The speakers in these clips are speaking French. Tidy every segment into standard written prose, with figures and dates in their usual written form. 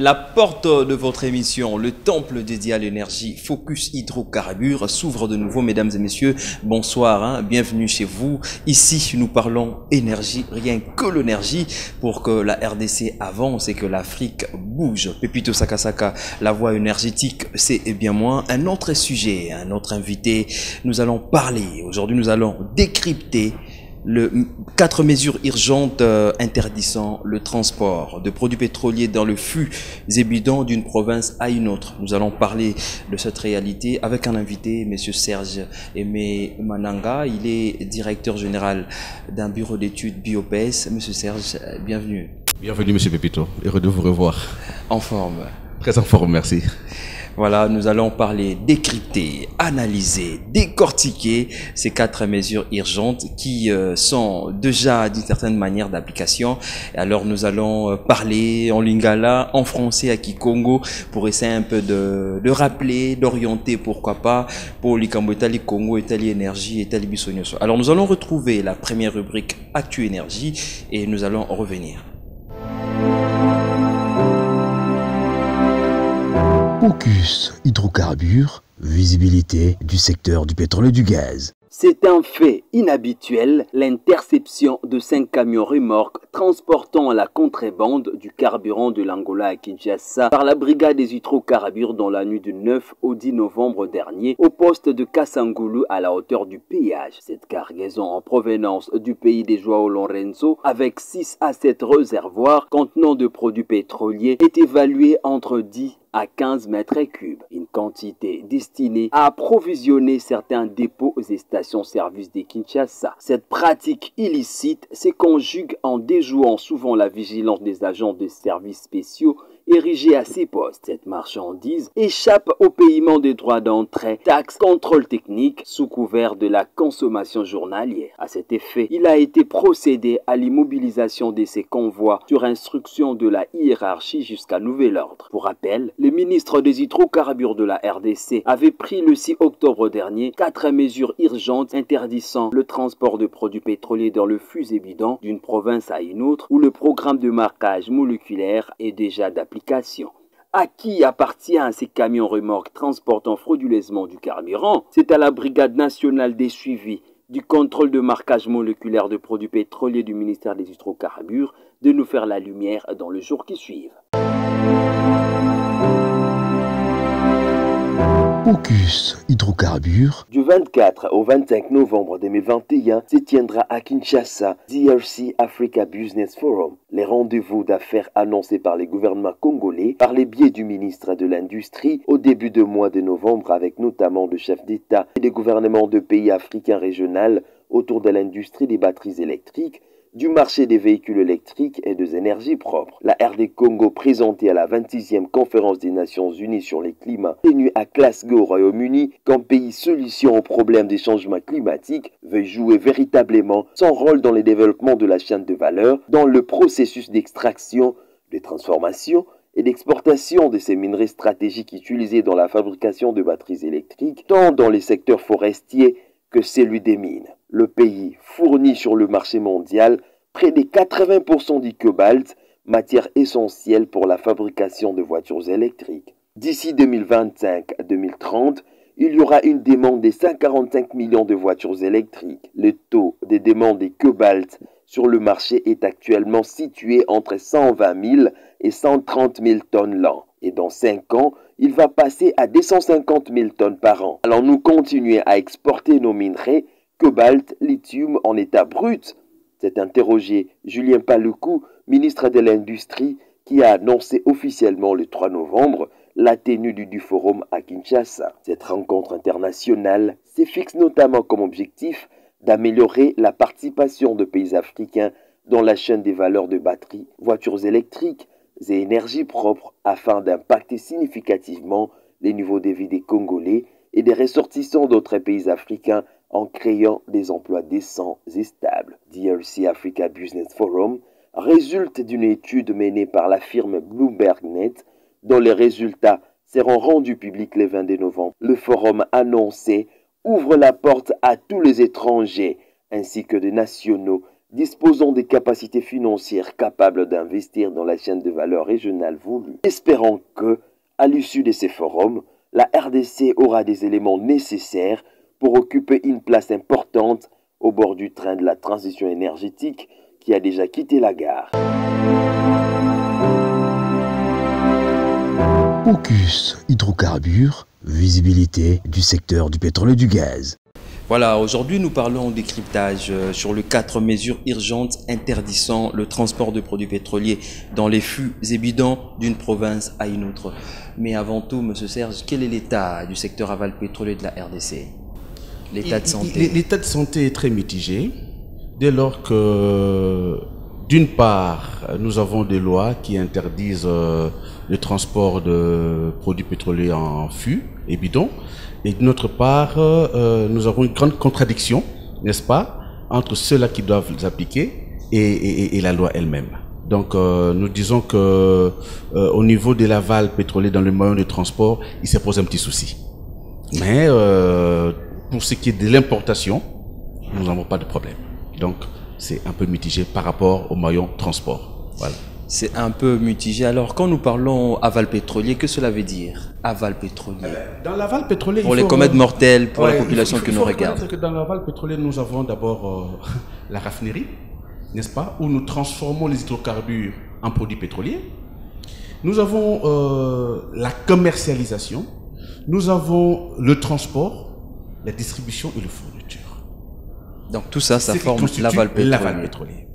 La porte de votre émission, le temple dédié à l'énergie, Focus Hydrocarbures, s'ouvre de nouveau, mesdames et messieurs. Bonsoir, bienvenue chez vous. Ici, nous parlons énergie, rien que l'énergie, pour que la RDC avance et que l'Afrique bouge. Pepito Sakasaka, la voie énergétique, c'est bien moins. Un autre sujet, un autre invité, nous allons parler. Aujourd'hui, nous allons décrypter 4 mesures urgentes interdisant le transport de produits pétroliers dans le flux évident d'une province à une autre. Nous allons parler de cette réalité avec un invité, M. Serge Aimé Mananga. Il est directeur général d'un bureau d'études BioPS. M. Serge, bienvenue. Bienvenue, M. Pepito. Heureux de vous revoir. En forme. Très en forme, merci. Voilà, nous allons parler, décrypter, analyser, décortiquer ces 4 mesures urgentes qui sont déjà d'une certaine manière d'application. Alors nous allons parler en lingala, en français à Kikongo pour essayer un peu de rappeler, d'orienter, pourquoi pas, pour l'Ikambo Etali Congo, Etali Énergie, Etali Bissonyoso. Alors nous allons retrouver la première rubrique Actu Énergie et nous allons revenir. Focus Hydrocarbures, visibilité du secteur du pétrole et du gaz. C'est un fait inhabituel, l'interception de 5 camions remorques transportant la contrebande du carburant de l'Angola à Kinshasa par la brigade des hydrocarbures dans la nuit du 9 au 10 novembre dernier au poste de Kassangoulou à la hauteur du péage. Cette cargaison en provenance du pays des Joao Lorenzo avec 6 à 7 réservoirs contenant de produits pétroliers est évaluée entre 10 à 15 mètres cubes, une quantité destinée à approvisionner certains dépôts et stations-service de Kinshasa. Cette pratique illicite se conjugue en déjouant souvent la vigilance des agents de services spéciaux érigés à ces postes. Cette marchandise échappe au paiement des droits d'entrée, taxes, contrôle technique sous couvert de la consommation journalière. À cet effet, il a été procédé à l'immobilisation de ces convois sur instruction de la hiérarchie jusqu'à nouvel ordre. Pour rappel, le ministre des hydrocarbures de la RDC avait pris le 6 octobre dernier 4 mesures urgentes interdisant le transport de produits pétroliers dans le flux évident d'une province à une autre où le programme de marquage moléculaire est déjà d'application. À qui appartiennent ces camions remorques transportant frauduleusement du carburant? C'est à la Brigade nationale des suivis du contrôle de marquage moléculaire de produits pétroliers du ministère des hydrocarbures de nous faire la lumière dans le jour qui suit. Focus Hydrocarbures. Du 24 au 25 novembre 2021 se tiendra à Kinshasa DRC Africa Business Forum. Les rendez-vous d'affaires annoncés par les gouvernements congolais par les biais du ministre de l'Industrie au début du mois de novembre avec notamment le chef d'État et des gouvernements de pays africains régionaux autour de l'industrie des batteries électriques, du marché des véhicules électriques et des énergies propres. La RD Congo, présentée à la 26e conférence des Nations Unies sur les climats, tenue à Glasgow au Royaume-Uni, comme pays solution aux problèmes des changements climatiques, veut jouer véritablement son rôle dans le développement de la chaîne de valeur, dans le processus d'extraction, de transformation et d'exportation de ces minerais stratégiques utilisés dans la fabrication de batteries électriques, tant dans les secteurs forestiers que celui des mines. Le pays fournit sur le marché mondial près de 80% du cobalt, matière essentielle pour la fabrication de voitures électriques. D'ici 2025-2030, il y aura une demande de 145 millions de voitures électriques. Le taux de demande de cobalt sur le marché est actuellement situé entre 120 000 et 130 000 tonnes l'an. Et dans 5 ans, il va passer à 250 000 tonnes par an. Allons-nous continuer à exporter nos minerais, cobalt, lithium en état brut? C'est interrogé Julien Paluku, ministre de l'Industrie, qui a annoncé officiellement le 3 novembre la tenue du forum à Kinshasa. Cette rencontre internationale se fixe notamment comme objectif d'améliorer la participation de pays africains dans la chaîne des valeurs de batteries, voitures électriques et énergies propres afin d'impacter significativement les niveaux de vie des Congolais et des ressortissants d'autres pays africains en créant des emplois décents et stables. DRC Africa Business Forum résulte d'une étude menée par la firme BloombergNet dont les résultats seront rendus publics le 22 novembre. Le forum annoncé ouvre la porte à tous les étrangers ainsi que des nationaux disposant des capacités financières capables d'investir dans la chaîne de valeur régionale voulue. Espérons que, à l'issue de ces forums, la RDC aura des éléments nécessaires pour occuper une place importante au bord du train de la transition énergétique qui a déjà quitté la gare. Focus hydrocarbures, visibilité du secteur du pétrole et du gaz. Voilà, aujourd'hui nous parlons décryptage sur les 4 mesures urgentes interdisant le transport de produits pétroliers dans les flux et bidons d'une province à une autre. Mais avant tout, Monsieur Serge, quel est l'état du secteur aval pétrolier de la RDC? L'état de santé? L'état de santé est très mitigé, dès lors que, d'une part, nous avons des lois qui interdisent le transport de produits pétroliers en fûts et bidons, et d'autre part, nous avons une grande contradiction, n'est-ce pas, entre ceux-là qui doivent les appliquer et la loi elle-même. Donc, nous disons que au niveau de l'aval pétrolier dans le moyen de transport, il se pose un petit souci. Mais pour ce qui est de l'importation, nous n'avons pas de problème. Donc, c'est un peu mitigé par rapport au moyen transport. Voilà. C'est un peu mitigé. Alors, quand nous parlons aval pétrolier, que cela veut dire, aval pétrolier? Dans l'aval pétrolier, pour les comètes mortelles, pour la population qui nous regarde. Que dans l'aval pétrolier, nous avons d'abord la raffinerie, n'est-ce pas, où nous transformons les hydrocarbures en produits pétroliers. Nous avons la commercialisation, nous avons le transport, la distribution et la fourniture. Donc tout ça, ça forme l'aval pétrolier.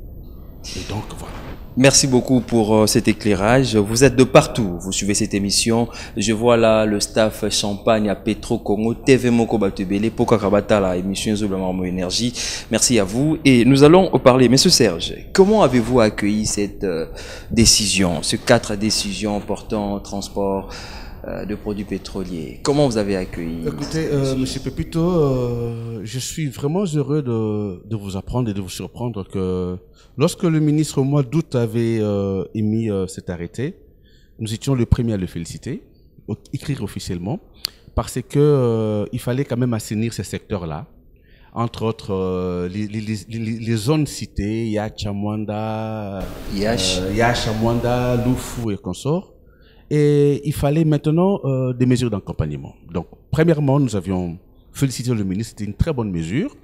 Et donc voilà. Merci beaucoup pour cet éclairage. Vous êtes de partout, vous suivez cette émission. Je vois là le staff Champagne à Petro Congo, TV Moko Batubele, Poka Kabata, la émission Zoblamamo Énergie. Merci à vous. Et nous allons parler. Monsieur Serge, comment avez-vous accueilli cette décision, ces 4 décisions portant transport de produits pétroliers? Comment vous avez accueilli? Écoutez, Monsieur Pepito, je suis vraiment heureux de vous apprendre et de vous surprendre que lorsque le ministre au mois d'août avait émis cet arrêté, nous étions les premiers à le féliciter, écrire officiellement, parce que il fallait quand même assainir ces secteurs-là. Entre autres, les zones citées, Yachamwanda, Yachamwanda, Lufu et consorts. Et il fallait maintenant des mesures d'accompagnement. Donc, premièrement, nous avions félicité le ministre, c'était une très bonne mesure.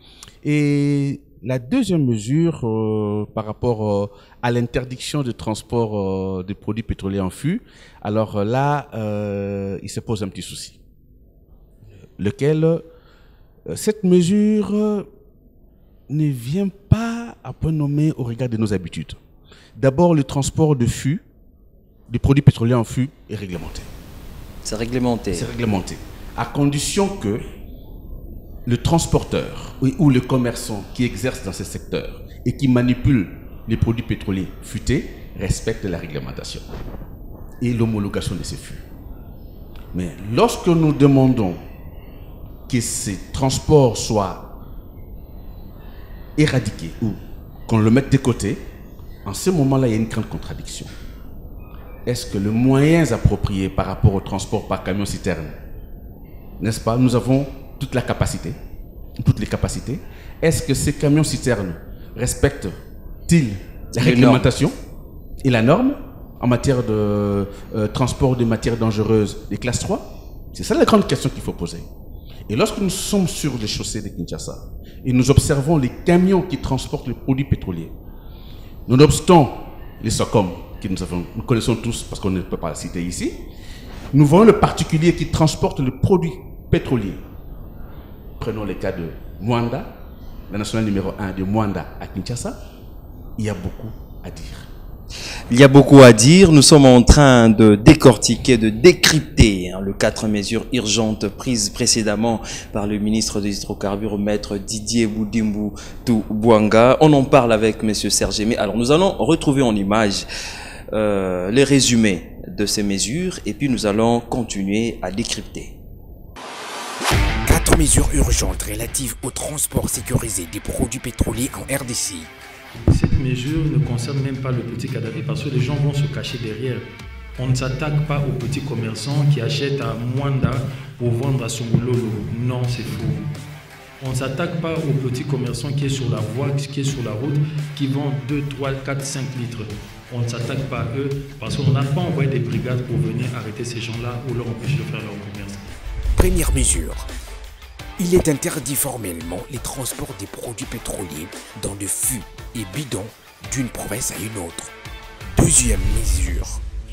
Et la deuxième mesure, par rapport à l'interdiction de transport des produits pétroliers en fût, alors là, il se pose un petit souci. Lequel, cette mesure ne vient pas à point nommé au regard de nos habitudes. D'abord, le transport de fût, des produits pétroliers en fût est réglementé. C'est réglementé. C'est réglementé. À condition que le transporteur ou le commerçant qui exerce dans ce secteur et qui manipule les produits pétroliers futés respecte la réglementation et l'homologation de ces fûts. Mais lorsque nous demandons que ces transports soient éradiqués ou qu'on le mette de côté, en ce moment-là, il y a une grande contradiction. Est-ce que les moyens appropriés par rapport au transport par camion-citerne, n'est-ce pas, nous avons toute la capacité, toutes les capacités. Est-ce que ces camions-citernes respectent-ils la réglementation et la norme en matière de transport de matières dangereuses des classes 3? C'est ça la grande question qu'il faut poser. Et lorsque nous sommes sur les chaussées de Kinshasa et nous observons les camions qui transportent les produits pétroliers, nonobstant les SOCOM, que nous connaissons tous parce qu'on ne peut pas le citer ici, nous voyons le particulier qui transporte le produit pétrolier. Prenons le cas de Mwanda, la nationale numéro 1 de Mwanda à Kinshasa. Il y a beaucoup à dire. Il y a beaucoup à dire. Nous sommes en train de décortiquer, de décrypter les 4 mesures urgentes prises précédemment par le ministre des Hydrocarbures, maître Didier Boudimbu Toubouanga. On en parle avec monsieur Serge Aimé. Alors nous allons retrouver en image les résumés de ces mesures et puis nous allons continuer à décrypter. 4 mesures urgentes relatives au transport sécurisé des produits pétroliers en RDC. Cette mesure ne concerne même pas le petit cadavre parce que les gens vont se cacher derrière. On ne s'attaque pas aux petits commerçants qui achètent à Mwanda pour vendre à Songololo. Non, c'est faux. On ne s'attaque pas aux petits commerçants qui est sur la voie, qui est sur la route, qui vendent 2, 3, 4, 5 litres. On ne s'attaque pas à eux parce qu'on n'a pas envoyé des brigades pour venir arrêter ces gens-là ou leur empêcher de faire leur commerce. Première mesure. Il est interdit formellement les transports des produits pétroliers dans des fûts et bidons d'une province à une autre. Deuxième mesure.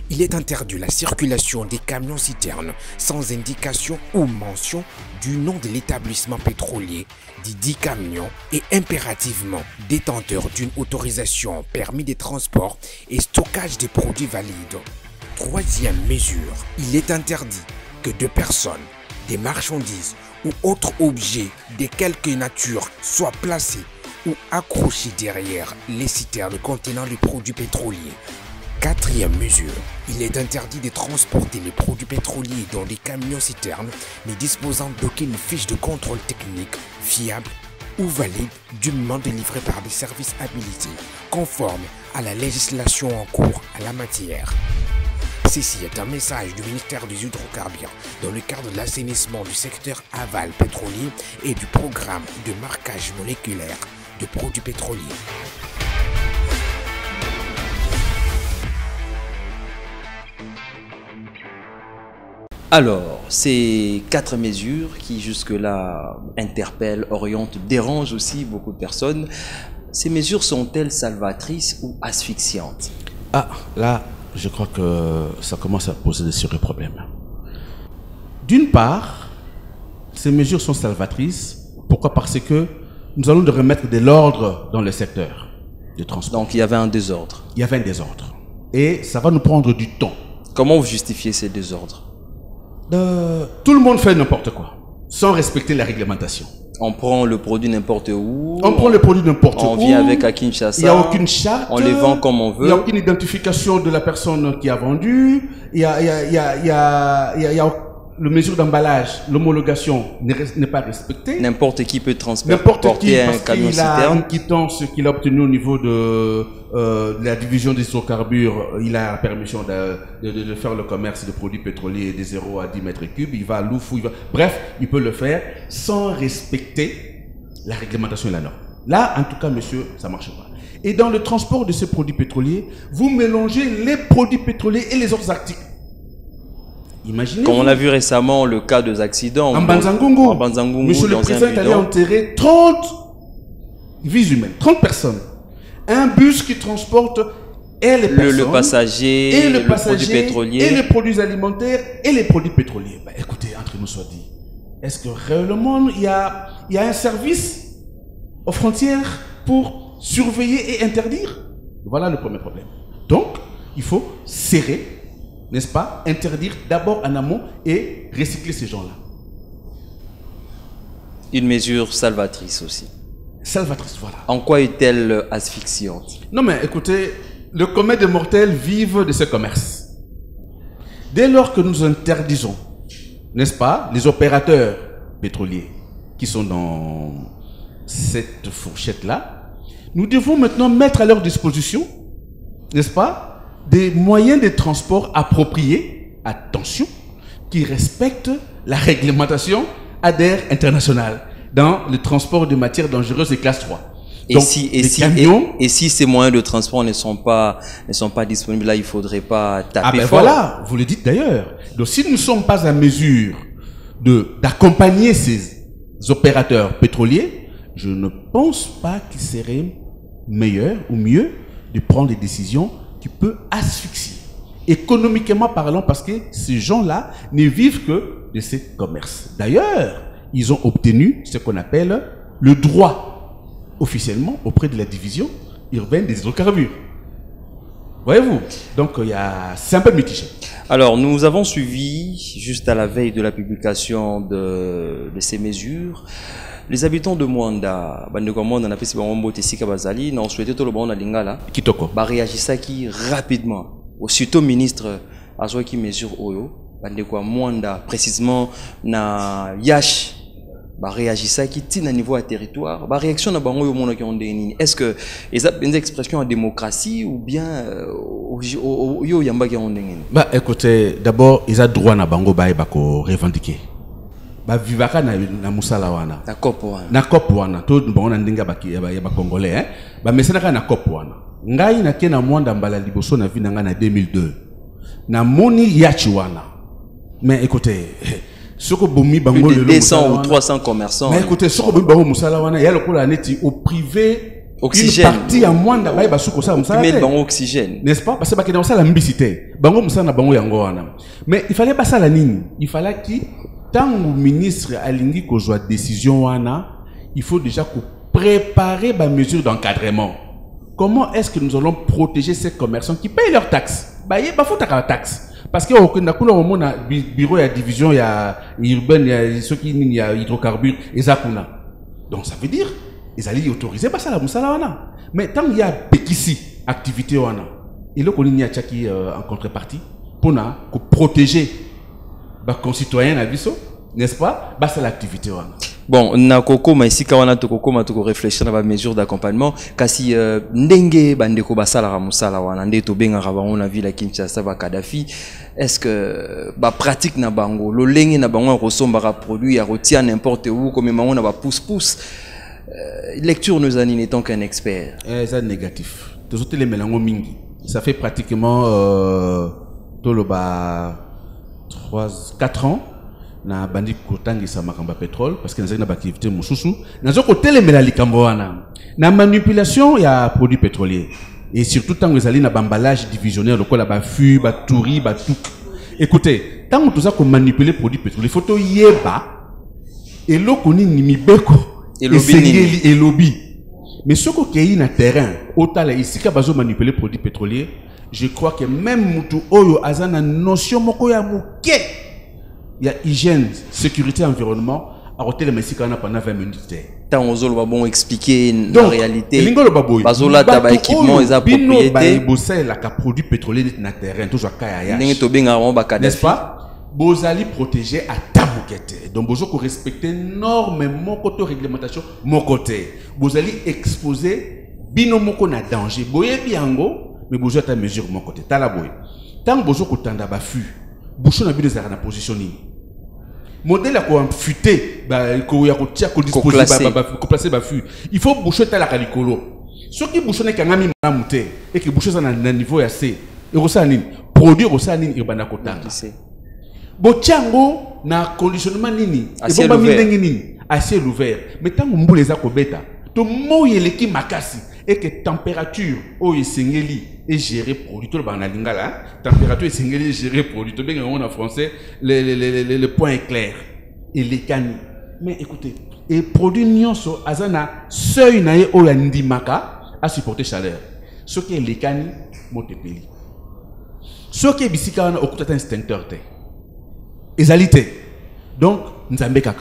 Il est interdit la circulation des camions-citernes sans indication ou mention du nom de l'établissement pétrolier dit camion et impérativement détenteur d'une autorisation permis de transport et stockage des produits valides. Troisième mesure. Il est interdit que deux personnes, des marchandises ou autres objets de quelque nature soient placés ou accrochés derrière les citernes contenant les produits pétroliers. Quatrième mesure, il est interdit de transporter les produits pétroliers dans des camions-citernes ne disposant d'aucune fiche de contrôle technique fiable ou valide dûment délivrée par des services habilités conformes à la législation en cours à la matière. Ceci est un message du ministère des Hydrocarbures dans le cadre de l'assainissement du secteur aval pétrolier et du programme de marquage moléculaire de produits pétroliers. Alors, ces 4 mesures qui jusque-là interpellent, orientent, dérangent aussi beaucoup de personnes, ces mesures sont-elles salvatrices ou asphyxiantes? Ah, là, je crois que ça commence à poser de sérieux problèmes. D'une part, ces mesures sont salvatrices. Pourquoi? Parce que nous allons de remettre de l'ordre dans le secteur du transport. Donc, il y avait un désordre. Il y avait un désordre. Et ça va nous prendre du temps. Comment vous justifiez ces désordres? Tout le monde fait n'importe quoi, sans respecter la réglementation. On prend le produit n'importe où. On prend le produit n'importe où. On vient avec à Kinshasa. Il n'y a aucune charte. On les vend comme on veut. Il n'y a aucune identification de la personne qui a vendu. Il y a le mesure d'emballage, l'homologation n'est pas respectée. N'importe qui peut transporter un camion citerne. Il a une quittance qu'il a obtenue au niveau de la division des hydrocarbures. Il a la permission de faire le commerce de produits pétroliers de 0 à 10 mètres cubes. Il va à Loufou, bref, il peut le faire sans respecter la réglementation et la norme. Là, en tout cas, monsieur, ça ne marche pas. Et dans le transport de ces produits pétroliers, vous mélangez les produits pétroliers et les autres articles. Imaginez. Comme on a vu récemment le cas des accidents. En Banzangungu. Monsieur le Président est allé enterrer 30 vies humaines, 30 personnes. Un bus qui transporte et les personnes, le passager, et le produit pétrolier, et les produits alimentaires et les produits pétroliers. Bah, écoutez, entre nous soit dit, est-ce que réellement il y a un service aux frontières pour surveiller et interdire? Voilà le premier problème. Donc, il faut serrer, n'est-ce pas, interdire d'abord en amont et recycler ces gens-là. Une mesure salvatrice aussi. Salvatrice, voilà. En quoi est-elle asphyxiante? Non mais écoutez, le commun des mortels vivent de ce commerce. Dès lors que nous interdisons, n'est-ce pas, les opérateurs pétroliers qui sont dans cette fourchette-là, nous devons maintenant mettre à leur disposition, n'est-ce pas, des moyens de transport appropriés, attention, qui respectent la réglementation ADER internationale dans le transport de matières dangereuses de classe 3. Et si ces moyens de transport ne sont pas disponibles, là, il ne faudrait pas taper fort. Voilà, vous le dites d'ailleurs. Donc si nous ne sommes pas à mesure d'accompagner ces opérateurs pétroliers, je ne pense pas qu'il serait meilleur ou mieux de prendre des décisions qui peuvent asphyxier, économiquement parlant, parce que ces gens-là ne vivent que de ces commerces. D'ailleurs, ils ont obtenu ce qu'on appelle le droit officiellement auprès de la division urbaine des hydrocarbures. Voyez-vous? Donc, c'est un peu mitigé. Alors, nous avons suivi, juste à la veille de la publication de ces mesures, les habitants de Mwanda, on a souhaité tout le monde à Lingala, Kitoko, réagissaki rapidement. Aussitôt ministre a qui mesure Oyo, Mwanda, précisément na Yash, réagissaki tina niveau à territoire, réaction na bango yo mona ki ondeni. Est-ce que ils ont une expression en démocratie ou bien yo yamba ki ondeni? Écoutez, d'abord ils ont droit na bango ba bako revendiquer. ba vivaka na musala wana na kopo wana na kopo wana to bango na ndinga ba congolais hein ba mesenaka na kopo wana ngai na ke na mwanda mbala liboso na vina nga na 2002 na moni yachi wana mais écoutez soko bomi bango le 200 ou 300 commerçants mais écoutez soko bomi bango musala wana ya lokola neti au privé oxygène. Une partie à mwanda ba ba suko ça musala. Mais bango oxygène. N'est-ce pas? Parce que ba ke na musala mbisité. Bango musala na bango yango wana. Mais il fallait pas ça la nini. Il fallait qui tant le ministre alingi ko joie décision wana, il faut déjà préparer ba mesure d'encadrement. Comment est-ce que nous allons protéger ces commerçants qui payent leurs taxes? Ba yé ba faut ta taxe. Parce que au na moment na bureau ya division ya urbaine ya ceux qui y a hydrocarbures et zakuna. Donc ça veut dire ils allaient autoriser pas ça la musala wana. Mais tant il y a bekisi activité wana, il faut qu'on y a tchaki en contrepartie pour na protéger ba concitoyens na biso, n'est-ce pas? Bah c'est l'activité wana. Bon, na koko ma ici quand on a to réfléchir na ba mesure d'accompagnement kasi ndenge bandeko basala ra musala wana nde to benga ra bango na ville à Kinshasa ba Kadhafi. Est-ce que ba pratique na bango lo lenge na bango resomba ra produit ya retient n'importe où comme bango na ba pousse lecture nous en étant qu'un expert. C'est négatif. Tous les mélanges mingi. Ça fait pratiquement tout le bas 4 ans. Na bandi kotangi sa makamba pétrole parce que nous avons une activité mususu. Nous avons côté les mélanges kamboana. Na manipulation il y a produits pétroliers et surtout tant que vous allez na emballage divisionnaire le quoi là bas fût, bas touri, bas tout. Écoutez, tant que tout ça qu'on manipule produits pétroliers, photo yeba et l'eau qu'on y mibeko. Et lobby. Mais ce qui est na terrain, autant là ici quand bazo manipuler produits pétroliers, je crois que même mutu oyo azana notion moko ya muke. Il y a hygiène, sécurité, environnement. À côté de Mexicains pendant 20 minutes. Tant aux va bon expliquer la réalité. Bazola taba équipement et propriété. Bossa la ka produit pétrolier na terrain toujours kaya. N'est-ce pas? Bozali protéger à tamukete. Donc bozo ko respecter normes mon côté réglementation mon côté. Bozali exposer bino moko na danger. Boye biango mais bozo ta mesure mon côté. Tala boye. Tant bozo ko tanda ba fu. Bouchon na bino za na positioning. Modèle à quoi futé ba ko ya ko tia ko disposer ko placer ba fu. Il faut boucher tala kalikolo. Ce qui bouchonne kangami mamute et que boucher ça na niveau ya C. Et ko sa nini? Produire ko sa nini ibana ko tanga. Bochango na conditionnement nini à ciel ouvert mais tant on les a kobeta to moye leki makasi et que température o esengeli et gérer produit to ba na lingala température esengeli gérer produit to bien en français le point est clair et les cani mais écoutez et produit nyonso azana seuil na ye o ya ndimaka à supporter chaleur ce qui est les cani motepeli ce qui est bisika wana okuta instincteur te Ezalité. Donc, Nzambe kaka.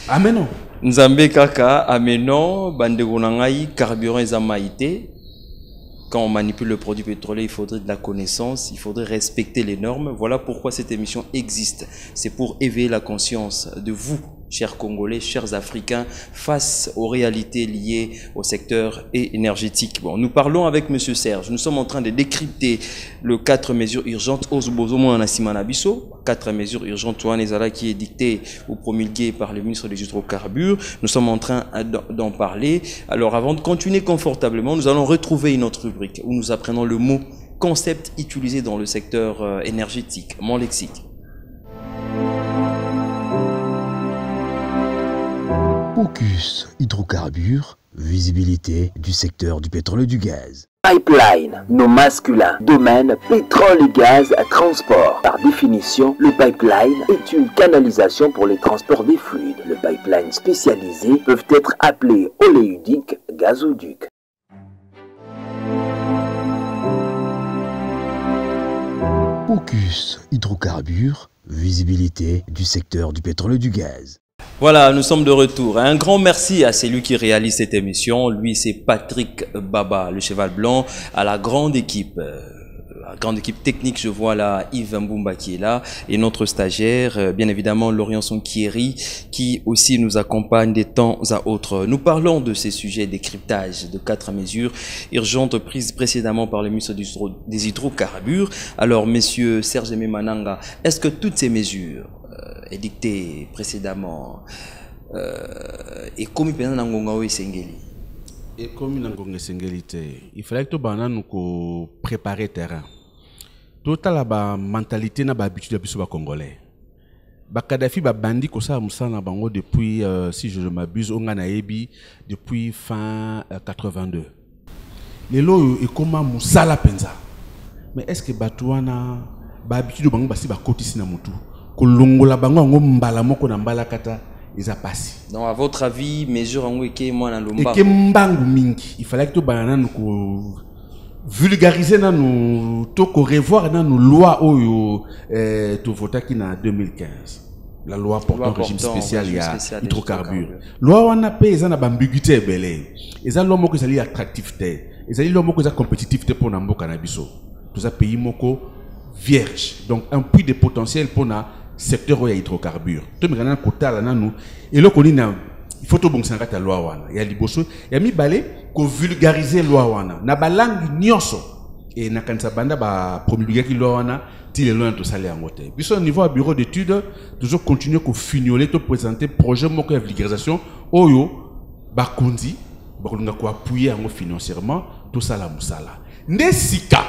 Ameno. Nzambe kaka, ameno, bandeko nangai, carburant ezamaïté. Quand on manipule le produit pétrolier, il faudrait de la connaissance, il faudrait respecter les normes. Voilà pourquoi cette émission existe. C'est pour éveiller la conscience de vous, chers Congolais, chers Africains, face aux réalités liées au secteur énergétique. Bon, nous parlons avec Monsieur Serge. Nous sommes en train de décrypter le 4 mesures urgentes aux Bozomo en Asimanabiso. 4 mesures urgentes qui est dictée ou promulguée par le ministre des Hydrocarbures. Nous sommes en train d'en parler. Alors, avant de continuer confortablement, nous allons retrouver une autre rubrique où nous apprenons le mot concept utilisé dans le secteur énergétique, mon lexique. Focus hydrocarbures, visibilité du secteur du pétrole et du gaz. Pipeline, nom masculin, domaine, pétrole et gaz, transport. Par définition, le pipeline est une canalisation pour les transports des fluides. Les pipelines spécialisés peuvent être appelés oléoducs, gazoducs. Focus hydrocarbures, visibilité du secteur du pétrole et du gaz. Voilà, nous sommes de retour. Un grand merci à celui qui réalise cette émission. Lui, c'est Patrick Baba, le cheval blanc, à la grande équipe technique. Je vois là Yves Mbumba qui est là et notre stagiaire, bien évidemment Laurent Sonkieri, qui aussi nous accompagne de temps à autre. Nous parlons de ces sujets des cryptages de 4 mesures urgentes prises précédemment par le ministre des Hydrocarbures. Alors, messieurs Serge Mananga, est-ce que toutes ces mesures édicté précédemment, et comme il peut y Sengeli. Et comme il il fallait que nous préparer le terrain. Total la mentalité na habitude de congolais. Kadhafi ba bandi ko sa musana bango depuis si je ne m'abuse on a depuis fin 82. Les lots et comment musala penza. Mais est-ce que Batouana ba habitude bango basi ba kotisi na mutu ko longola bango ngo mbala moko na mbala kata ils a passé. Donc à votre avis mesure ngo eke moi na lomba. Eke mbangu mingi. Il fallait que to banana nous vulgariser dans nous toko revoir dans nos lois oyo to vota qui na 2015 la loi portant régime spécial il y a hydrocarbures loi wana pe ezana ambiguïté belé eza loi moko ezali attractivité ezali loi moko eza compétitivité pour na mboka na biso tout ça pays moko vierge donc un puits de potentiel pour na secteur oyo ya hydrocarbures to mikana kota la nanu et le konina il faut tout bon ça la loi wana ya liboso ya mibale ko vulgariser loi wana na ba langue nyonso et na kanisa banda ba promulguer ki loi wana ti le loin to sale angote biso au niveau bureau d'études toujours continuer ko fignoler to présenter projet moko ya vulgarisation oyo ba kondi ba kolunga ko appuyer ngo financièrement tout ça la musala ndesika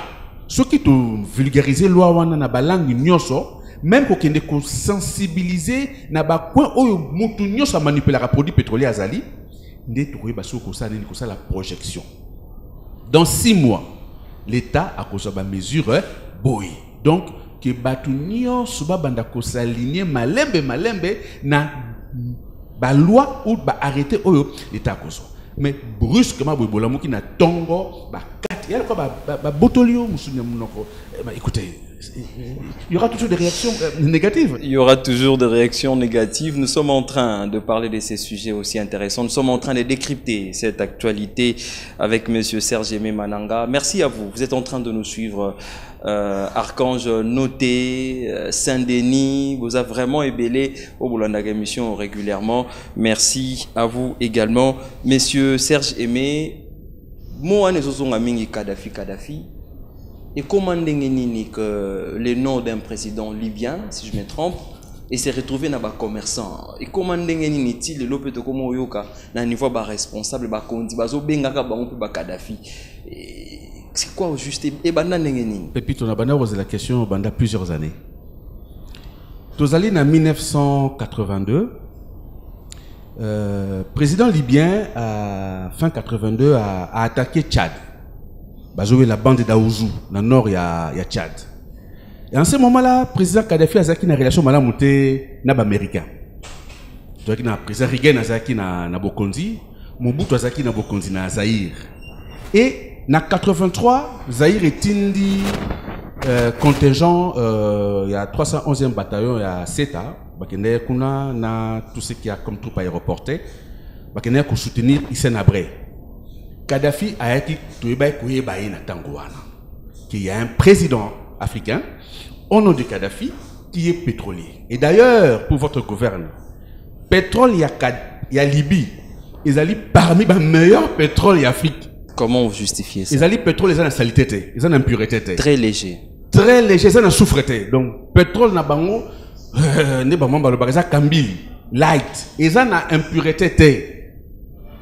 soki to vulgariser loi wana na ba langue nyonso même pour qu'il ait sensibiliser na ba coin oyo mutu nyonso manipuler la produit pétrolier azali ndé trouver ba soko ça nini ko ça la projection dans 6 mois l'état a cause ba mesure boy donc que batu nyonso ba banda ko s'aligner malembe na ba loi ou ba arrêter oyo l'état cause mais brusquement boy mo ki na tongo ba kat ya ko ba botolio musunya munoko écoutez il y aura toujours des réactions négatives. Il y aura toujours des réactions négatives. Nous sommes en train de parler de ces sujets aussi intéressants. Nous sommes en train de décrypter cette actualité avec Monsieur Serge Aimé Mananga. Merci à vous. Vous êtes en train de nous suivre. Archange Noté, Saint-Denis, vous avez vraiment ébellé au Boulanda émission régulièrement. Merci à vous également. Monsieur Serge Aimé, moi, nous sommes amis Kadhafi. Et comment que le nom d'un président libyen, si je me trompe, et s'est retrouvé dans les commerçants. Et comment est-il le lopé de comment yoka na niveau bas responsable bas kondi bazo bengaka ba on peut Kadhafi. C'est quoi au juste et banda ndengeni? Pépite on a banda posé la question banda plusieurs années. Tozali en 1982 président libyen fin 82 a attaqué Tchad. Bazoué la bande d'Aouzou, dans le nord, il y a Tchad. Et en ce moment-là, le président Kadhafi a une relation avec les Américains. Le président Reagan a na Bokondi, Mobutu a na Bokondi na Zaïre. Et en 83, Zaïre est indi contingent, il y a 311e bataillon, il y a CETA, kuna na tout ce qui a comme troupe aéroportée, pour soutenir Hissène Habré. Kadhafi a été qu'il y a un président africain au nom de Kadhafi qui est pétrolier. Et d'ailleurs, pour votre gouvernement, pétrole, il y a Libye. Ils allaient parmi les meilleurs pétroles d'Afrique. Comment vous justifiez ça? Ils allaient pétrole, ils ont la saleté, ils ont l'impureté. Très léger. Très léger, ils ont la souffreté. Donc, pétrole, n'a pas Kambili, light, ils ont l'impureté.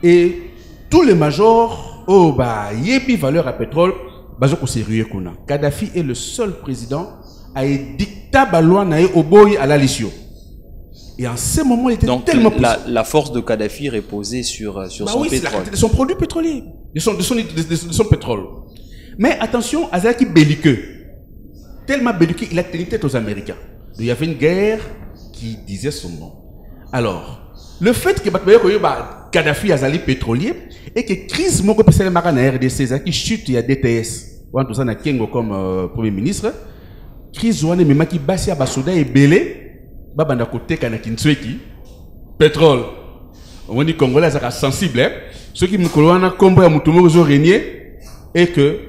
Et tous les majors, oh bah, yébi valeur à pétrole, bazoko sérieux kuna. Kadhafi est le seul président à édicter la loi nae oboy à la lissio. Et en ce moment, il était donc, tellement la force de Kadhafi reposait sur son pétrole. De son produit pétrolier, de son pétrole. Mais attention, Azaki belliqueux. Tellement belliqueux, il a tenu tête aux Américains. Il y avait une guerre qui disait son nom. Alors, le fait que Kadhafi azali pétrolier et que crise moko pesele maka na RDC qui chute il y a DTS wantu ça na Kengo comme premier ministre crise wane memaki basi ya basoda ebele babanda koteka na Kinsweki pétrole on dit congolais ça sensible ceux qui mukolo wana kombo ya mutu moko zo régner et que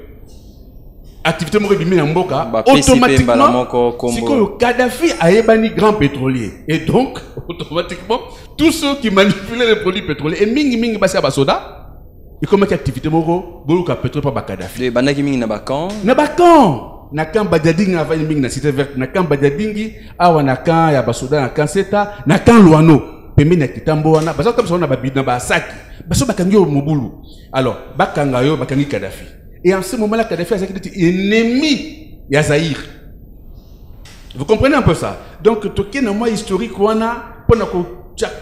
activité moko bimi na mboka automatiquement sikoyo Kadhafi a ebani grand pétrolier et donc automatiquement tous ceux qui manipulaient les produits pétroliers et mingi basi ya basoda et comment activité moko boluka pétrole pa Kadhafi les banaki mingi na bakan nakan badiadingi ava mingi na cité verte, nakan badiadingi, awa nakan ya basoda nakan seta, nakan luano, pembe na kitambo wana, baso comme ça on a babina ba saki, baso bakangi au mobulu. Alors, bakanga yo bakangi Kadhafi. Et en ce moment-là, Kadhafi a été ennemi ya Zaïre. Vous comprenez un peu ça? Donc, toké na moi historique wana, pona ko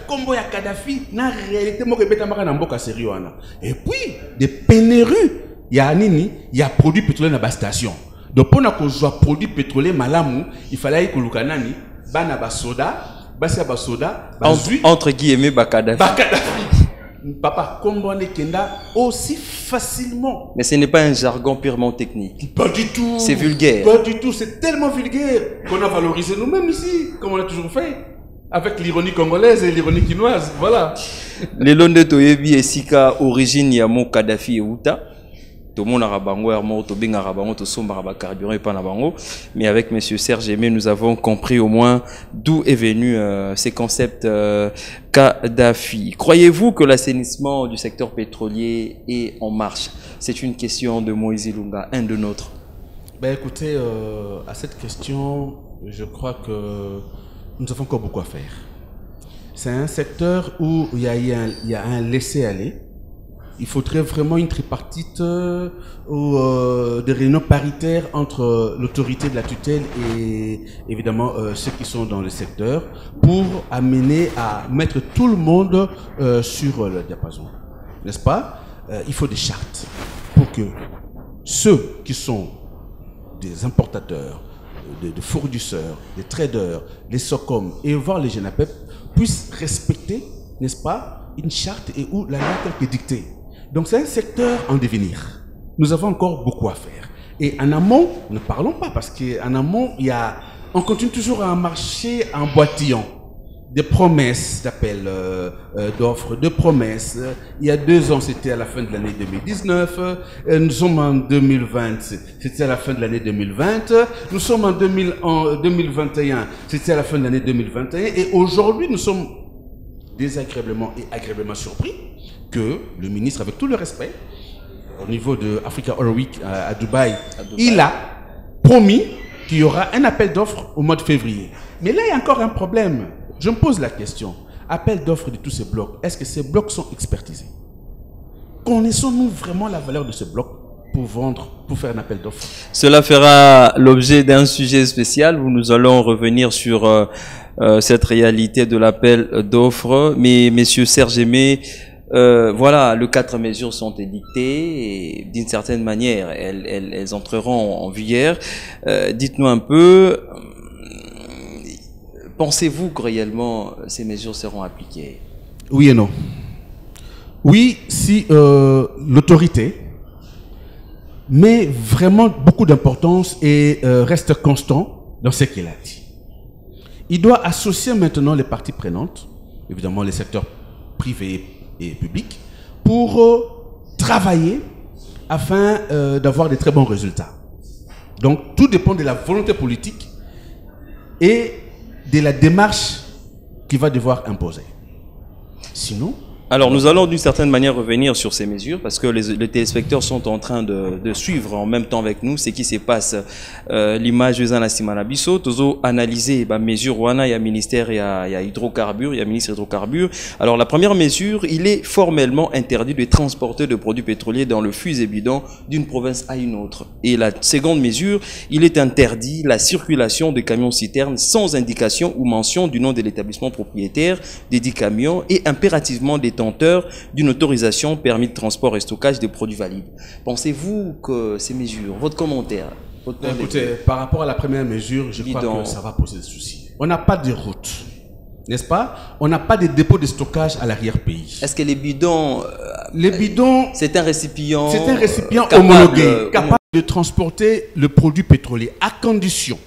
Kombo ya Kadhafi, na réalité mo rebeta maka na mboka sérieux wana. Et puis des pénérues, ya nini, ya produits pétroliers na ba station. Donc pour na ko joa produits pétroliers malamu, il fallait que lukanani bana ba soda, basi ba soda, entre guillemets ba Kadhafi. Ba Kadhafi. Papa Kombo ne kenda aussi facilement. Mais ce n'est pas un jargon purement technique. Pas du tout. C'est vulgaire. Pas du tout, c'est tellement vulgaire qu'on a valorisé nous-mêmes ici, comme on a toujours fait. Avec l'ironie congolaise et l'ironie quinoise, voilà. Les Londres Toyebi et Sika, origine Yamo Kadhafi et Outa. Tout le monde a rabango, Hermo, Tobing a rabango, Tosomba a carburant et Panabango. Mais avec M. Serge Aimé, nous avons compris au moins d'où est venu ces concepts Kadhafi. Croyez-vous que l'assainissement du secteur pétrolier est en marche? C'est une question de Moïse Ilunga, un de nôtres. Ben écoutez, à cette question, je crois que nous avons encore beaucoup à faire. C'est un secteur où il y a un laisser-aller. Il faudrait vraiment une tripartite ou des réunions paritaires entre l'autorité de la tutelle et évidemment ceux qui sont dans le secteur pour amener à mettre tout le monde sur le diapason. N'est-ce pas? Il faut des chartes pour que ceux qui sont des importateurs, de fournisseurs, des traders, les SOCOM et voir les GENAPEP puissent respecter, n'est-ce pas, une charte et où la loi est dictée. Donc c'est un secteur en devenir. Nous avons encore beaucoup à faire. Et en amont, ne parlons pas parce qu'en amont, on continue toujours à marcher en boitillon. Des promesses d'appel d'offres, de promesses. Il y a 2 ans, c'était à la fin de l'année 2019. Nous sommes en 2020, c'était à la fin de l'année 2020. Nous sommes en 2021, c'était à la fin de l'année 2021. Et aujourd'hui, nous sommes désagréablement et agréablement surpris que le ministre, avec tout le respect, au niveau de Africa Oil Week à Dubaï, il a promis qu'il y aura un appel d'offres au mois de février. Mais là, il y a encore un problème. Je me pose la question, appel d'offres de tous ces blocs, est-ce que ces blocs sont expertisés? Connaissons-nous vraiment la valeur de ce bloc pour vendre, pour faire un appel d'offres? Cela fera l'objet d'un sujet spécial où nous allons revenir sur cette réalité de l'appel d'offres. Mais messieurs Serge Aimé, voilà, les 4 mesures sont édictées et d'une certaine manière, elles entreront en vigueur. Dites-nous un peu... Pensez-vous que réellement ces mesures seront appliquées? Oui et non. Oui, si l'autorité met vraiment beaucoup d'importance et reste constant dans ce qu'il a dit. Il doit associer maintenant les parties prenantes, évidemment les secteurs privés et publics, pour travailler afin d'avoir des très bons résultats. Donc tout dépend de la volonté politique et de la démarche qu'il va devoir imposer. Sinon... Alors nous allons d'une certaine manière revenir sur ces mesures parce que les téléspectateurs sont en train de suivre en même temps avec nous ce qui se passe. L'image de Simana Bisso, tozo analyser les mesures wana, il y a ministère, il y a hydrocarbures, il y a ministre hydrocarbures. Alors la première mesure, il est formellement interdit de transporter de produits pétroliers dans le flux et bidon d'une province à une autre. Et la seconde mesure, il est interdit la circulation de camions citernes sans indication ou mention du nom de l'établissement propriétaire des 10 camions et impérativement des d'une autorisation permis de transport et stockage des produits valides. Pensez-vous que ces mesures, votre commentaire, écoutez, par rapport à la première mesure, je crois que ça va poser des soucis. On n'a pas de route, n'est-ce pas? On n'a pas de dépôt de stockage à l'arrière-pays. Est-ce que les bidons, c'est un récipient homologué, capable de transporter le produit pétrolier à condition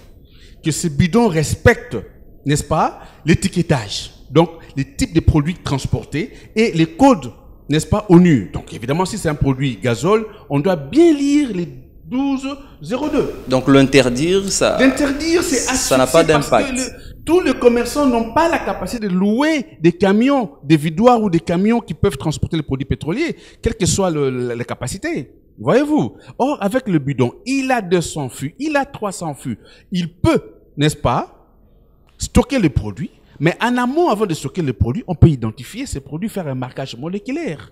que ces bidons respectent, n'est-ce pas, l'étiquetage? Donc, les types de produits transportés et les codes, n'est-ce pas, ONU. Donc, évidemment, si c'est un produit gazole, on doit bien lire les 1202. Donc, l'interdire, ça... L'interdire, c'est ça n'a pas d'impact. Tous les commerçants n'ont pas la capacité de louer des camions, des vidoirs ou des camions qui peuvent transporter les produits pétroliers, quelle que soit la capacité. Voyez-vous? Or, avec le bidon, il a 200 fûts, il a 300 fûts. Il peut, n'est-ce pas, stocker les produits, mais en amont, avant de stocker les produits, on peut identifier ces produits, faire un marquage moléculaire.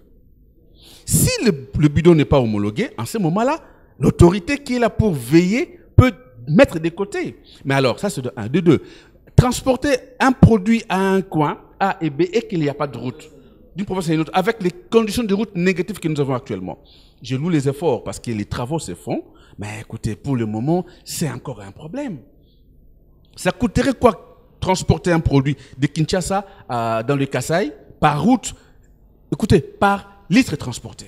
Si le bidon n'est pas homologué, en ce moment-là, l'autorité qui est là pour veiller peut mettre de côté. Mais alors, ça c'est de 1. De 2, transporter un produit à un coin, A et B, et qu'il n'y a pas de route, d'une province à une autre, avec les conditions de route négatives que nous avons actuellement. Je loue les efforts parce que les travaux se font, mais écoutez, pour le moment, c'est encore un problème. Ça coûterait quoi transporter un produit de Kinshasa dans le Kasaï par route, écoutez, par litre transporté,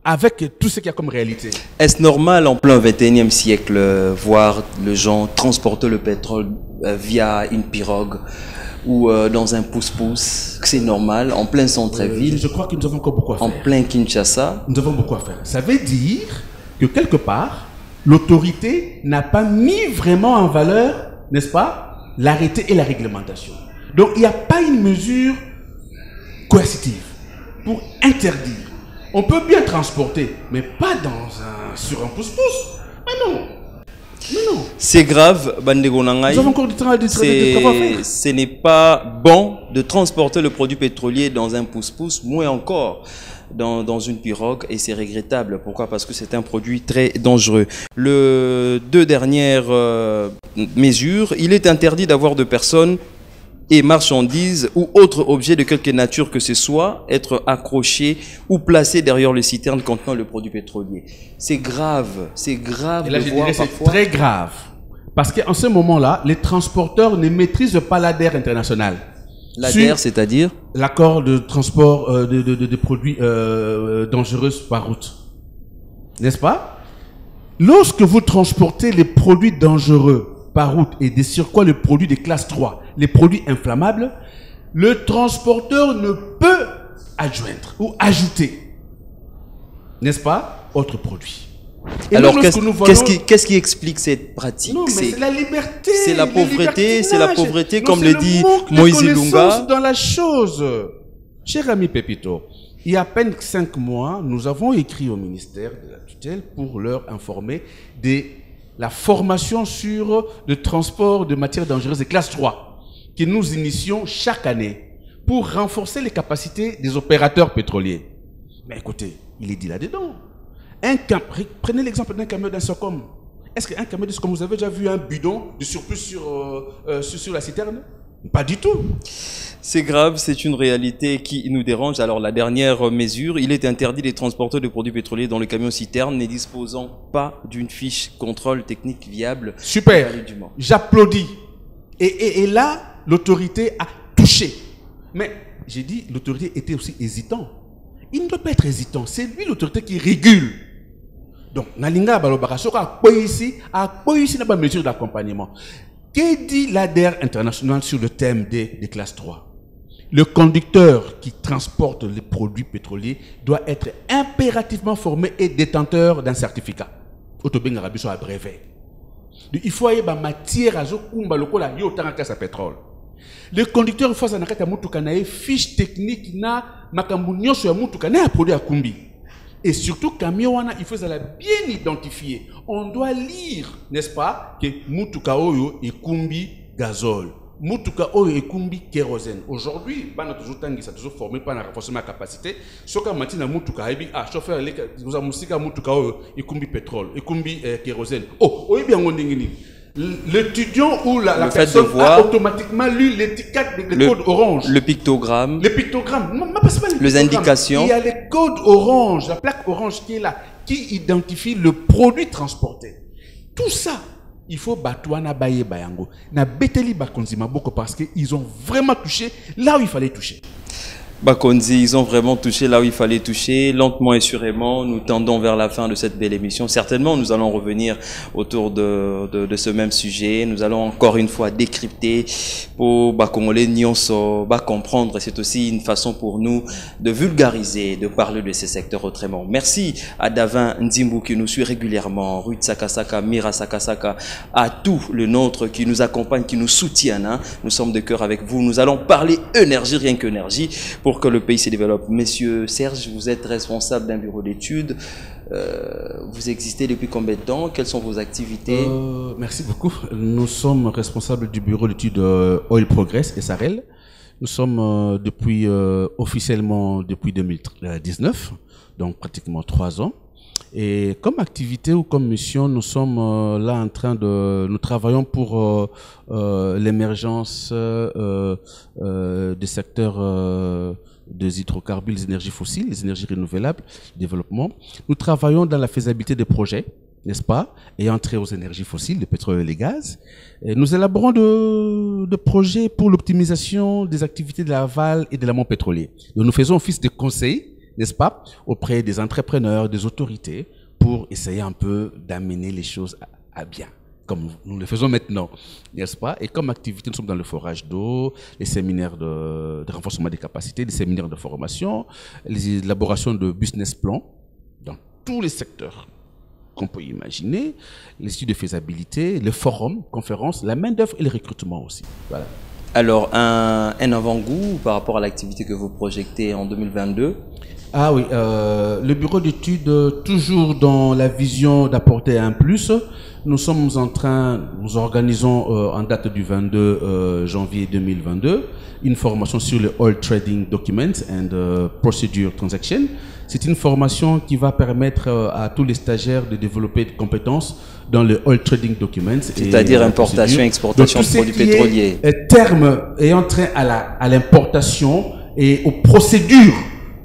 avec tout ce qu'il y a comme réalité. Est-ce normal en plein 21e siècle voir les gens transporter le pétrole via une pirogue ou dans un pousse-pousse? C'est normal en plein centre-ville? Je crois que nous avons encore beaucoup à faire. En plein Kinshasa? Nous avons beaucoup à faire. Ça veut dire que quelque part, l'autorité n'a pas mis vraiment en valeur, n'est-ce pas, l'arrêté et la réglementation. Donc, il n'y a pas une mesure coercitive pour interdire. On peut bien transporter, mais pas sur un pouce-pouce. Mais non. Mais non. C'est grave, Bandego Nangai. Nous avons encore du travail à faire. Ce n'est pas bon de transporter le produit pétrolier dans un pouce-pouce, moins encore dans une pirogue, et c'est regrettable. Pourquoi? Parce que c'est un produit très dangereux. Les 2 dernières mesures, il est interdit d'avoir de personnes et marchandises ou autres objets de quelque nature que ce soit être accrochés ou placés derrière les citernes contenant le produit pétrolier. C'est grave Et là, de je voir dirais c'est parfois. très grave. Parce qu'en ce moment-là, les transporteurs ne maîtrisent pas l'ADER international. L'ADER, c'est-à-dire l'accord de transport de produits dangereux par route. N'est-ce pas? Lorsque vous transportez les produits dangereux par route et de surcroît le produit de classe 3, les produits inflammables, le transporteur ne peut adjoindre ou ajouter, n'est-ce pas, autre produit. Et alors, nous, qu'est-ce qui explique cette pratique? Non, mais c'est la liberté. C'est la pauvreté, comme le dit Moïse Ilunga. Dans la chose. Cher ami Pépito, il y a à peine 5 mois, nous avons écrit au ministère de la tutelle pour leur informer de la formation sur le transport de matières dangereuses de classe 3 que nous initions chaque année pour renforcer les capacités des opérateurs pétroliers. Mais écoutez, il est dit là-dedans. Prenez l'exemple d'un camion d'un Socom. Est-ce qu'un camion de Socom, vous avez déjà vu un bidon de surplus sur la citerne? Pas du tout. C'est grave, c'est une réalité qui nous dérange. Alors la dernière mesure, il est interdit des transporteurs de produits pétroliers dans le camion citerne ne disposant pas d'une fiche contrôle technique viable. Super, j'applaudis. Et là, l'autorité a touché. Mais j'ai dit, l'autorité était aussi hésitant. Il ne doit pas être hésitant. C'est lui l'autorité qui régule. Donc, Nalinga Balobaraso a ici n'a pas mesure d'accompagnement. Que dit l'ADER international sur le thème des classes 3? Le conducteur qui transporte les produits pétroliers doit être impérativement formé et détenteur d'un certificat. Autobengarabiso à brevet. Il faut avoir matière à zokumba lokola yo tanga classe à pétrole. Le conducteur faut zanakata mutuka na fiche technique na makambu nyonso ya mutuka na produit à kumbi. Et surtout camion wana il faut la bien identifier. On doit lire, n'est-ce pas, que mutuka oyo et kumbi gazole. Mutuka oyo et kumbi kérosène. Aujourd'hui, bana toujours tangi ça toujours formé par la renforcement de capacité. Soka matina mutuka ebi chauffeur vous a musika mutuka oyo et kumbi pétrole, et kumbi kérosène. Oh, oyo bien ngondingini. L'étudiant ou la personne a automatiquement lu l'étiquette, le code orange. Le pictogramme. Le pictogramme. Les indications. Il y a le code orange, la plaque orange qui est là, qui identifie le produit transporté. Tout ça, il faut batouana baye bayango. Na beteli bakonzima boko parce qu'ils ont vraiment touché là où il fallait toucher. Bakonzi, ils ont vraiment touché là où il fallait toucher, lentement et sûrement. Nous tendons vers la fin de cette belle émission. Certainement, nous allons revenir autour de ce même sujet. Nous allons encore une fois décrypter pour Congolais Nyonso, comprendre. C'est aussi une façon pour nous de vulgariser, de parler de ces secteurs autrement. Merci à Davin Nzimbu qui nous suit régulièrement, Ruth Sakasaka, Mira Sakasaka, à tous les nôtres qui nous accompagnent, qui nous soutiennent. Nous sommes de cœur avec vous. Nous allons parler énergie, rien qu'énergie. Pour pour que le pays se développe. Monsieur Serge, vous êtes responsable d'un bureau d'études. Vous existez depuis combien de temps? Quelles sont vos activités? Merci beaucoup. Nous sommes responsables du bureau d'études Oil Progress, SRL. Nous sommes officiellement depuis 2019, donc pratiquement 3 ans. Et comme activité ou comme mission, nous sommes là nous travaillons pour l'émergence des secteurs des hydrocarbures, les énergies fossiles, les énergies renouvelables, développement. Nous travaillons dans la faisabilité des projets, n'est-ce pas, ayant trait aux énergies fossiles, le pétrole et les gaz. Et nous élaborons de projets pour l'optimisation des activités de l'aval et de l'amont pétrolier. Donc nous faisons office de conseil, n'est-ce pas, auprès des entrepreneurs, des autorités, pour essayer un peu d'amener les choses à bien, comme nous le faisons maintenant, n'est-ce pas? Et comme activité, nous sommes dans le forage d'eau, les séminaires de renforcement des capacités, les séminaires de formation, les élaborations de business plans dans tous les secteurs qu'on peut imaginer, les études de faisabilité, les forums, conférences, la main-d'œuvre et le recrutement aussi. Voilà. Alors, un avant-goût par rapport à l'activité que vous projetez en 2022? Ah oui, le bureau d'études, toujours dans la vision d'apporter un plus, nous organisons en date du 22 janvier 2022 une formation sur le Oil Trading Documents and Procedure Transaction. C'est une formation qui va permettre à tous les stagiaires de développer des compétences dans le Oil Trading Documents. C'est-à-dire importation et exportation de produits pétroliers. Terme ayant trait à l'importation et aux procédures,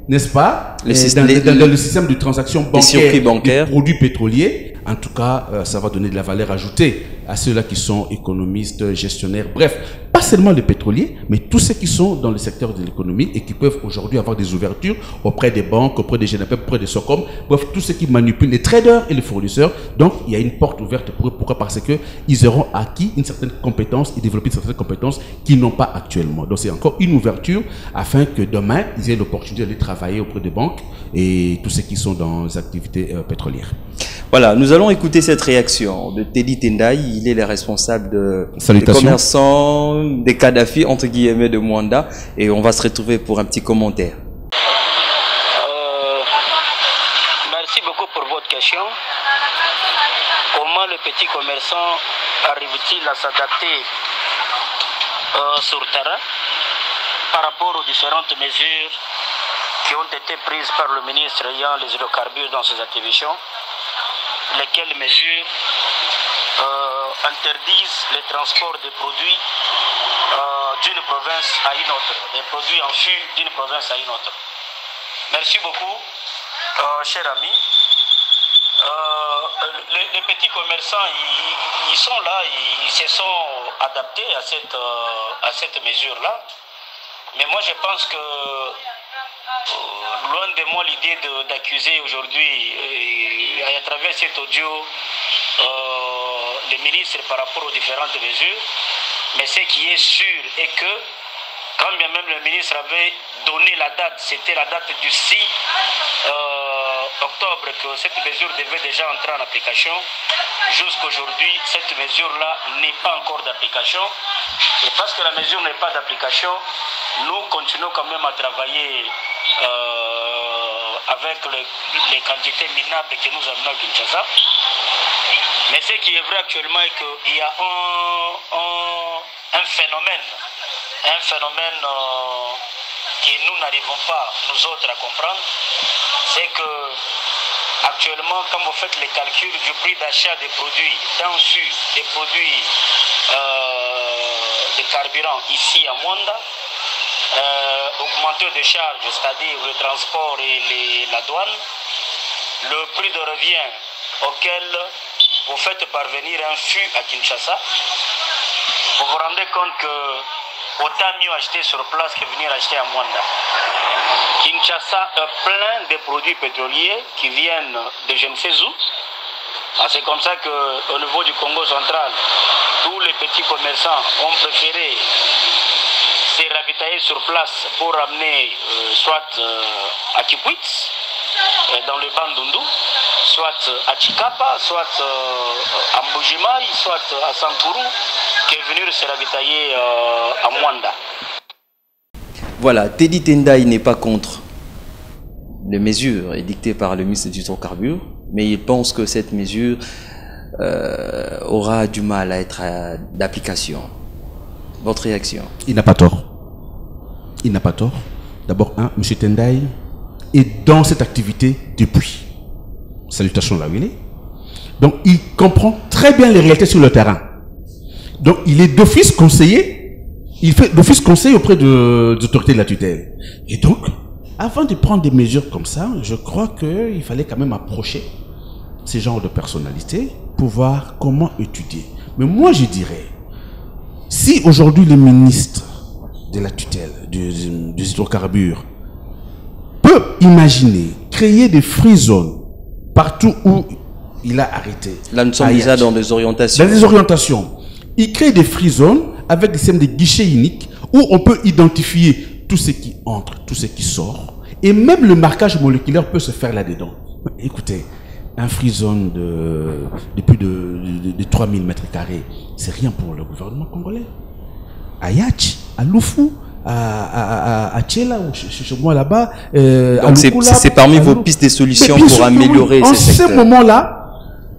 n'est-ce pas, dans le système de transaction bancaire des produits pétroliers. En tout cas, ça va donner de la valeur ajoutée à ceux-là qui sont économistes, gestionnaires, bref, pas seulement les pétroliers, mais tous ceux qui sont dans le secteur de l'économie et qui peuvent aujourd'hui avoir des ouvertures auprès des banques, auprès des GNP, auprès des SOCOM, bref, tous ceux qui manipulent les traders et les fournisseurs. Donc, il y a une porte ouverte pour eux. Pourquoi? Parce qu'ils auront acquis une certaine compétence et développé une certaine compétence qu'ils n'ont pas actuellement. Donc, c'est encore une ouverture afin que demain, ils aient l'opportunité d'aller travailler auprès des banques et tous ceux qui sont dans les activités pétrolières. Voilà, nous allons écouter cette réaction de Teddy Tendai. Il est le responsable des commerçants des Kadhafi, entre guillemets, de Mwanda. Et on va se retrouver pour un petit commentaire. Merci beaucoup pour votre question. Comment le petit commerçant arrive-t-il à s'adapter sur terrain par rapport aux différentes mesures qui ont été prises par le ministre ayant les hydrocarbures dans ses attributions, lesquelles mesures interdisent le transport des produits d'une province à une autre, des produits en fût d'une province à une autre. Merci beaucoup, cher ami. Les petits commerçants, ils sont là, ils se sont adaptés à cette mesure-là. Mais moi, je pense que loin de moi l'idée d'accuser aujourd'hui, à travers cet audio, les ministres par rapport aux différentes mesures. Mais ce qui est sûr est que, quand bien même le ministre avait donné la date, c'était la date du 6 octobre, que cette mesure devait déjà entrer en application. Jusqu'aujourd'hui, cette mesure-là n'est pas encore d'application. Et parce que la mesure n'est pas d'application, nous continuons quand même à travailler avec les quantités minables que nous amenons à Kinshasa. Mais ce qui est vrai actuellement est qu'il y a un phénomène que nous n'arrivons pas, nous autres, à comprendre. C'est que actuellement, quand vous faites les calculs du prix d'achat des produits d'ensu, des produits de carburant ici à Mwanda, augmenteur de charges, c'est-à-dire le transport et la douane, le prix de revient auquel vous faites parvenir un fût à Kinshasa, vous vous rendez compte que autant mieux acheter sur place que venir acheter à Mwanda. Kinshasa est plein de produits pétroliers qui viennent de je ne sais où. C'est comme ça qu'au niveau du Congo central, tous les petits commerçants ont préféré se ravitailler sur place pour ramener soit à Kikwit, dans le Bandundu, soit à Chikapa, soit à Mbujimai, soit à Sankuru, qui est venu se ravitailler à Mwanda. Voilà, Teddy Tendai n'est pas contre les mesures édictées par le ministre des Hydrocarbures, mais il pense que cette mesure aura du mal à être d'application. Votre réaction? Il n'a pas tort. Il n'a pas tort. D'abord, M. Tendai est dans cette activité depuis. Salutations là où il est. Donc, il comprend très bien les réalités sur le terrain. Donc, il est d'office conseiller. Il fait d'office conseil auprès des autorités de la tutelle. Et donc, avant de prendre des mesures comme ça, je crois qu'il fallait quand même approcher ces genres de personnalités pour voir comment étudier. Mais moi, je dirais, si aujourd'hui le ministre de la tutelle des hydrocarbures peut imaginer créer des free zones partout où il a arrêté. Là, nous sommes déjà dans des orientations. Dans des orientations. Il crée des free zones avec des systèmes de guichets uniques où on peut identifier tout ce qui entre, tout ce qui sort. Et même le marquage moléculaire peut se faire là-dedans. Écoutez, un free zone de plus de 3000 mètres carrés, c'est rien pour le gouvernement congolais. À Yach, à Loufou, à Tchela, chez moi là-bas. Donc c'est parmi vos pistes de solutions pour améliorer ces secteurs. En ce moment-là,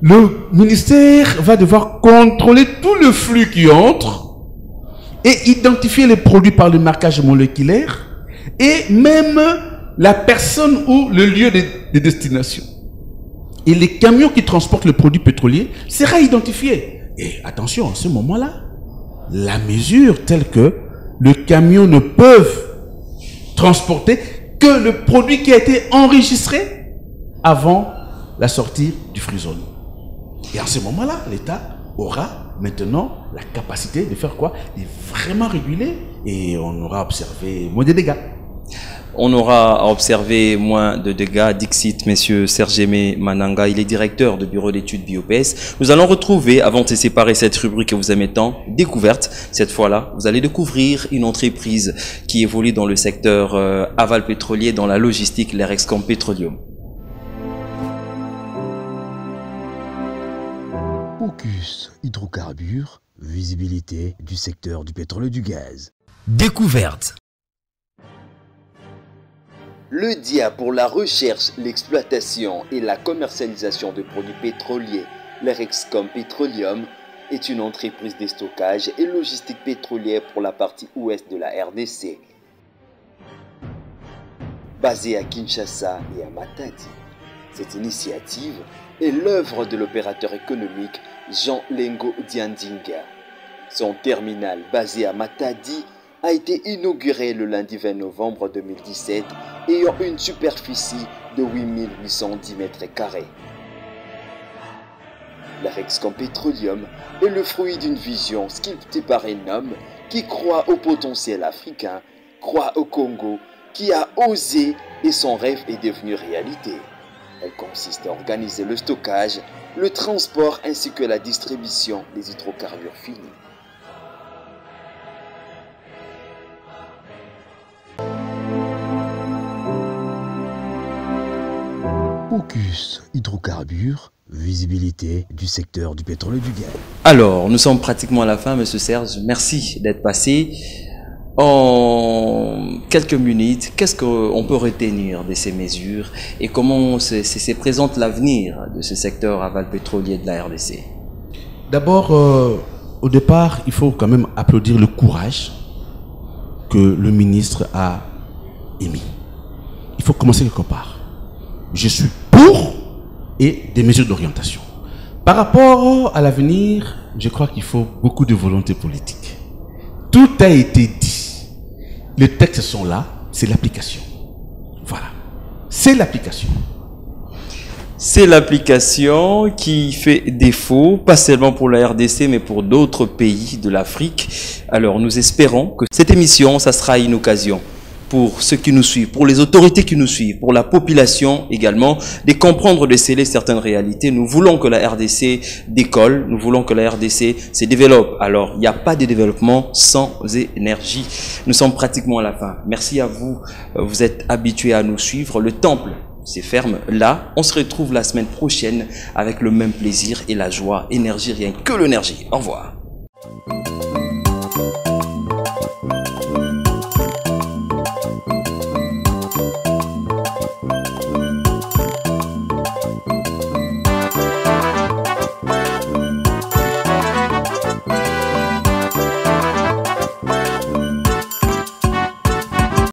le ministère va devoir contrôler tout le flux qui entre et identifier les produits par le marquage moléculaire et même la personne ou le lieu de destination. Et les camions qui transportent le produit pétrolier sera identifié. Et attention, à ce moment-là, la mesure telle que le camion ne peut transporter que le produit qui a été enregistré avant la sortie du free zone. Et en ce moment-là, l'État aura maintenant la capacité de faire quoi? De vraiment réguler et on aura observé moins de dégâts. On aura observé moins de dégâts, dixit messieurs Serge Aimé Mananga, il est directeur de bureau d'études BioPS. Nous allons retrouver, avant de séparer cette rubrique que vous aimez tant, découverte. Cette fois-là, vous allez découvrir une entreprise qui évolue dans le secteur aval pétrolier, dans la logistique, l'Erexcom Petroleum. Focus hydrocarbures, visibilité du secteur du pétrole et du gaz. Découverte. Le DIA pour la recherche, l'exploitation et la commercialisation de produits pétroliers, l'Erexcom Petroleum, est une entreprise de stockage et logistique pétrolière pour la partie ouest de la RDC. Basée à Kinshasa et à Matadi, cette initiative est l'œuvre de l'opérateur économique Jean Lengo Diandinga. Son terminal basé à Matadi a été inauguré le lundi 20 novembre 2017 ayant une superficie de 8810 mètres carrés. L'Erexcom Petroleum est le fruit d'une vision sculptée par un homme qui croit au potentiel africain, croit au Congo, qui a osé et son rêve est devenu réalité. Elle consiste à organiser le stockage, le transport ainsi que la distribution des hydrocarbures finis. Focus hydrocarbures, visibilité du secteur du pétrole et du gaz. Alors, nous sommes pratiquement à la fin, monsieur Serge. Merci d'être passé. En quelques minutes, qu'est-ce qu'on peut retenir de ces mesures et comment se présente l'avenir de ce secteur aval pétrolier de la RDC? D'abord, au départ, il faut quand même applaudir le courage que le ministre a émis. Il faut commencer quelque part. Je suis pour et des mesures d'orientation. Par rapport à l'avenir, je crois qu'il faut beaucoup de volonté politique. Tout a été dit. Les textes sont là, c'est l'application. Voilà. C'est l'application. C'est l'application qui fait défaut, pas seulement pour la RDC, mais pour d'autres pays de l'Afrique. Alors, nous espérons que cette émission, ça sera une occasion pour ceux qui nous suivent, pour les autorités qui nous suivent, pour la population également, de comprendre, de sceller certaines réalités. Nous voulons que la RDC décolle, nous voulons que la RDC se développe. Alors, il n'y a pas de développement sans énergie. Nous sommes pratiquement à la fin. Merci à vous, vous êtes habitués à nous suivre. Le temple se ferme là. On se retrouve la semaine prochaine avec le même plaisir et la joie. Énergie, rien que l'énergie. Au revoir.